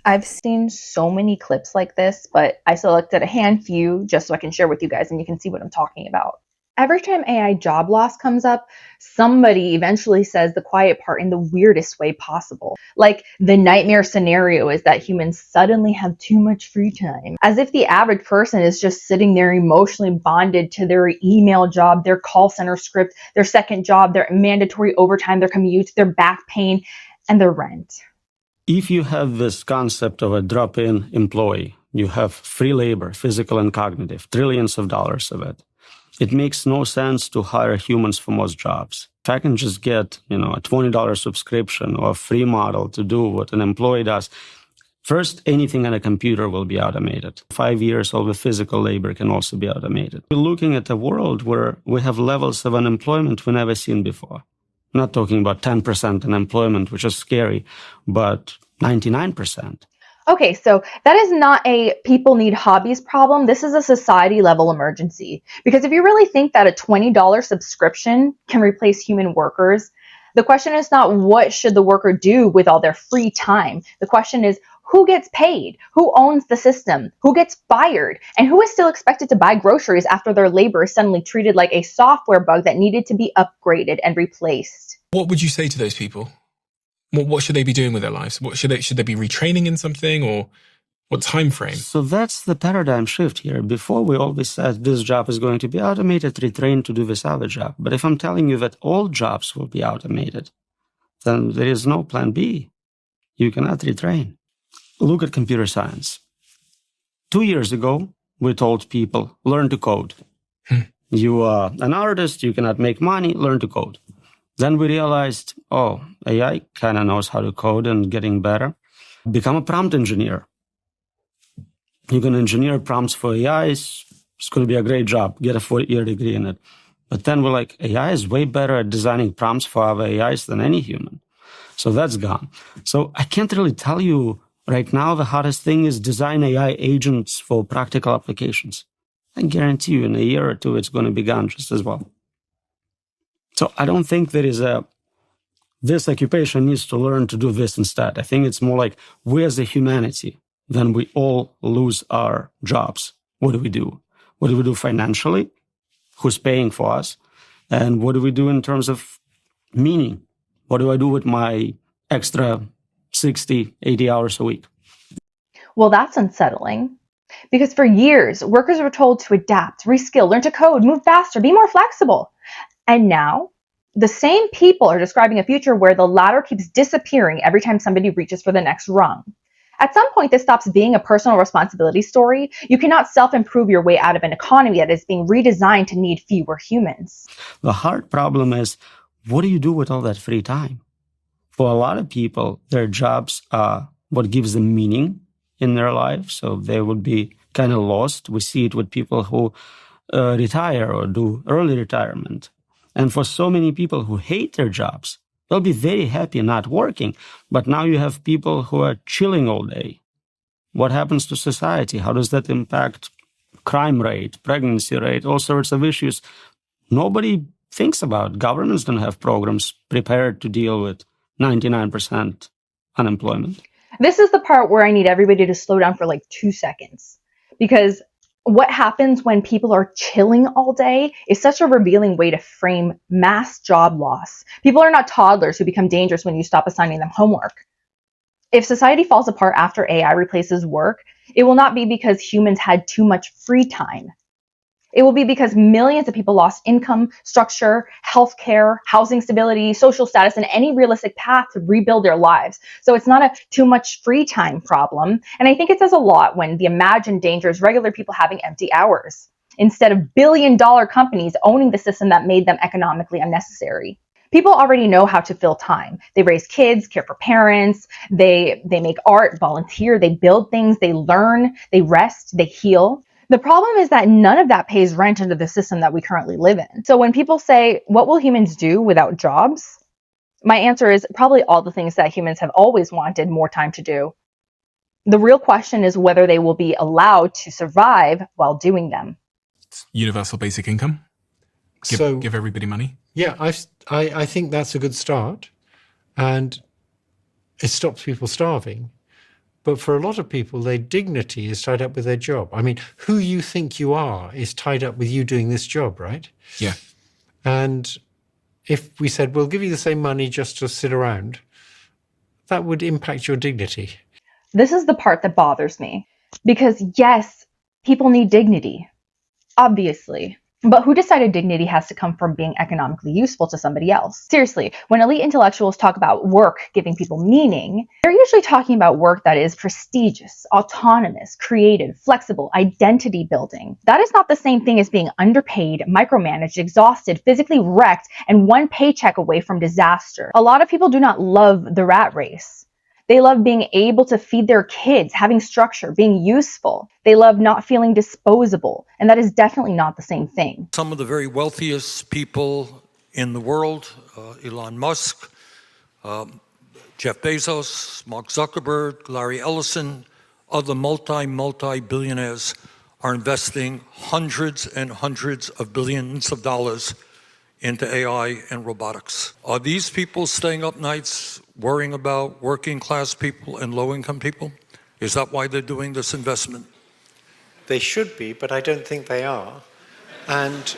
I've seen so many clips like this, but I selected a few just so I can share with you guys and you can see what I'm talking about. Every time AI job loss comes up, somebody eventually says the quiet part in the weirdest way possible. Like the nightmare scenario is that humans suddenly have too much free time, as if the average person is just sitting there emotionally bonded to their email job, their call center script, their second job, their mandatory overtime, their commute, their back pain, and their rent. If you have this concept of a drop-in employee, you have free labor, physical and cognitive, trillions of dollars of it. It makes no sense to hire humans for most jobs. If I can just get, a $20 subscription or a free model to do what an employee does, first, anything on a computer will be automated. 5 years, all the physical labor can also be automated. We're looking at a world where we have levels of unemployment we've never seen before. I'm not talking about 10% unemployment, which is scary, but 99%. Okay, so that is not a people need hobbies problem. This is a society level emergency. Because if you really think that a $20 subscription can replace human workers, the question is not what should the worker do with all their free time. The question is who gets paid, who owns the system, who gets fired, and who is still expected to buy groceries after their labor is suddenly treated like a software bug that needed to be upgraded and replaced. What would you say to those people? What should they be doing with their lives? Should they be retraining in something, or what time frame? So that's the paradigm shift here. Before, we always said this job is going to be automated, retrained to do this other job. But if I'm telling you that all jobs will be automated, then there is no plan B. You cannot retrain. Look at computer science. 2 years ago, we told people, learn to code. You are an artist, you cannot make money, learn to code. Then we realized, AI kind of knows how to code and getting better. Become a prompt engineer. You can engineer prompts for AIs. It's going to be a great job. Get a 4-year degree in it. But then we're like, AI is way better at designing prompts for other AIs than any human. So that's gone. So I can't really tell you right now the hottest thing is design AI agents for practical applications. I guarantee you in a year or two, it's going to be gone just as well. So I don't think there is this occupation needs to learn to do this instead. I think it's more like we as a humanity, then we all lose our jobs. What do we do? What do we do financially? Who's paying for us? And what do we do in terms of meaning? What do I do with my extra 60, 80 hours a week? Well, that's unsettling. Because for years, workers were told to adapt, reskill, learn to code, move faster, be more flexible. And now, the same people are describing a future where the ladder keeps disappearing every time somebody reaches for the next rung. At some point, this stops being a personal responsibility story. You cannot self-improve your way out of an economy that is being redesigned to need fewer humans. The hard problem is, what do you do with all that free time? For a lot of people, their jobs are what gives them meaning in their life, so they would be kind of lost. We see it with people who retire or do early retirement. And for so many people who hate their jobs, they'll be very happy not working. But now you have people who are chilling all day. What happens to society? How does that impact crime rate, pregnancy rate, all sorts of issues? Nobody thinks about. Governments don't have programs prepared to deal with 99% unemployment. This is the part where I need everybody to slow down for like 2 seconds. Because what happens when people are chilling all day is such a revealing way to frame mass job loss. People are not toddlers who become dangerous when you stop assigning them homework. If society falls apart after AI replaces work, it will not be because humans had too much free time. It will be because millions of people lost income, structure, healthcare, housing stability, social status, and any realistic path to rebuild their lives. So it's not a too much free time problem. And I think it says a lot when the imagined danger is regular people having empty hours, instead of billion-dollar companies owning the system that made them economically unnecessary. People already know how to fill time. They raise kids, care for parents, they make art, volunteer, they build things, they learn, they rest, they heal. The problem is that none of that pays rent under the system that we currently live in. So when people say, what will humans do without jobs? My answer is probably all the things that humans have always wanted more time to do. The real question is whether they will be allowed to survive while doing them. Universal basic income? Give everybody money? Yeah, I think that's a good start. And it stops people starving. But for a lot of people, their dignity is tied up with their job. I mean, who you think you are is tied up with you doing this job, right? Yeah. And if we said, we'll give you the same money just to sit around, that would impact your dignity. This is the part that bothers me. Because yes, people need dignity, obviously. But who decided dignity has to come from being economically useful to somebody else? Seriously, when elite intellectuals talk about work giving people meaning, they're usually talking about work that is prestigious, autonomous, creative, flexible, identity building. That is not the same thing as being underpaid, micromanaged, exhausted, physically wrecked, and one paycheck away from disaster. A lot of people do not love the rat race. They love being able to feed their kids, having structure, being useful. They love not feeling disposable, and that is definitely not the same thing. Some of the very wealthiest people in the world, Elon Musk, Jeff Bezos, Mark Zuckerberg, Larry Ellison, other multi-billionaires are investing hundreds and hundreds of billions of dollars into AI and robotics. Are these people staying up nights worrying about working class people and low income people? Is that why they're doing this investment? They should be, but I don't think they are. And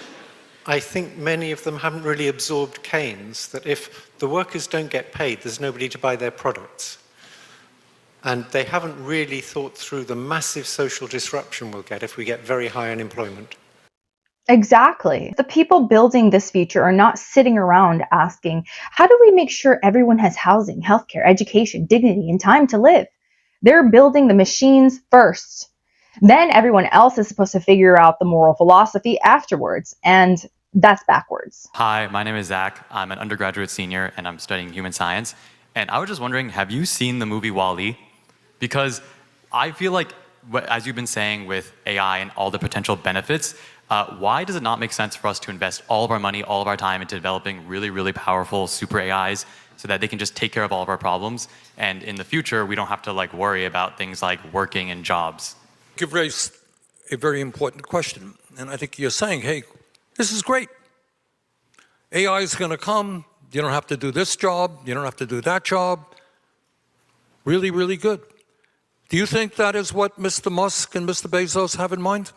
I think many of them haven't really absorbed Keynes, that if the workers don't get paid, there's nobody to buy their products. And they haven't really thought through the massive social disruption we'll get if we get very high unemployment. Exactly. The people building this future are not sitting around asking, how do we make sure everyone has housing, healthcare, education, dignity, and time to live? They're building the machines first. Then everyone else is supposed to figure out the moral philosophy afterwards, and that's backwards. Hi, my name is Zach. I'm an undergraduate senior, and I'm studying human science. And I was just wondering, have you seen the movie WALL-E? Because I feel like, as you've been saying with AI and all the potential benefits, why does it not make sense for us to invest all of our money, all of our time into developing really, really powerful super AIs so that they can just take care of all of our problems? And in the future, we don't have to worry about things like working and jobs. You've raised a very important question. And I think you're saying, hey, this is great. AI is going to come. You don't have to do this job. You don't have to do that job. Really, really good. Do you think that is what Mr. Musk and Mr. Bezos have in mind?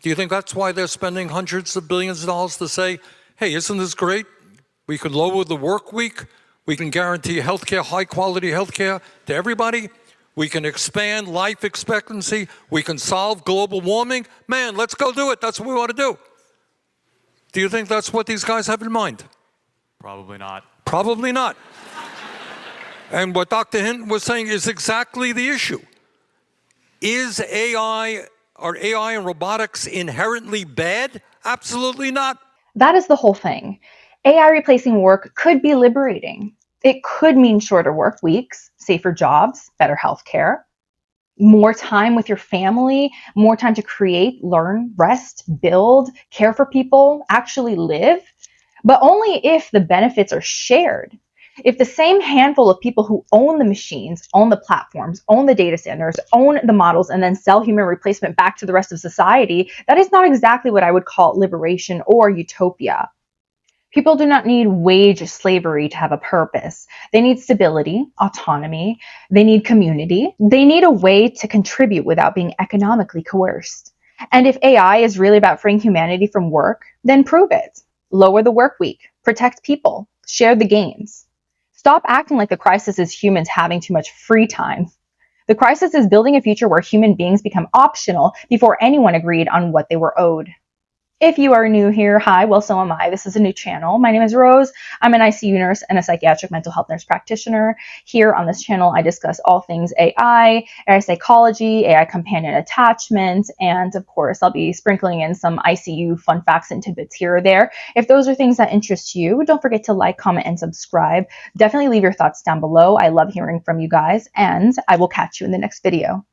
Do you think that's why they're spending hundreds of billions of dollars to say, hey, isn't this great? We could lower the work week. We can guarantee healthcare, high quality healthcare to everybody. We can expand life expectancy. We can solve global warming. Man, let's go do it. That's what we want to do. Do you think that's what these guys have in mind? Probably not. Probably not. And what Dr. Hinton was saying is exactly the issue. Are AI and robotics inherently bad? Absolutely not. That is the whole thing. AI replacing work could be liberating. It could mean shorter work weeks, safer jobs, better healthcare, more time with your family, more time to create, learn, rest, build, care for people, actually live, but only if the benefits are shared. If the same handful of people who own the machines, own the platforms, own the data centers, own the models, and then sell human replacement back to the rest of society, that is not exactly what I would call liberation or utopia. People do not need wage slavery to have a purpose. They need stability, autonomy. They need community. They need a way to contribute without being economically coerced. And if AI is really about freeing humanity from work, then prove it. Lower the work week. Protect people. Share the gains. Stop acting like the crisis is humans having too much free time. The crisis is building a future where human beings become optional before anyone agreed on what they were owed. If you are new here, hi, well, so am I. This is a new channel. My name is Rose. I'm an ICU nurse and a psychiatric mental health nurse practitioner. Here on this channel, I discuss all things AI psychology, AI companion attachment, and of course, I'll be sprinkling in some ICU fun facts and tidbits here or there. If those are things that interest you, don't forget to like, comment, and subscribe. Definitely leave your thoughts down below. I love hearing from you guys, and I will catch you in the next video.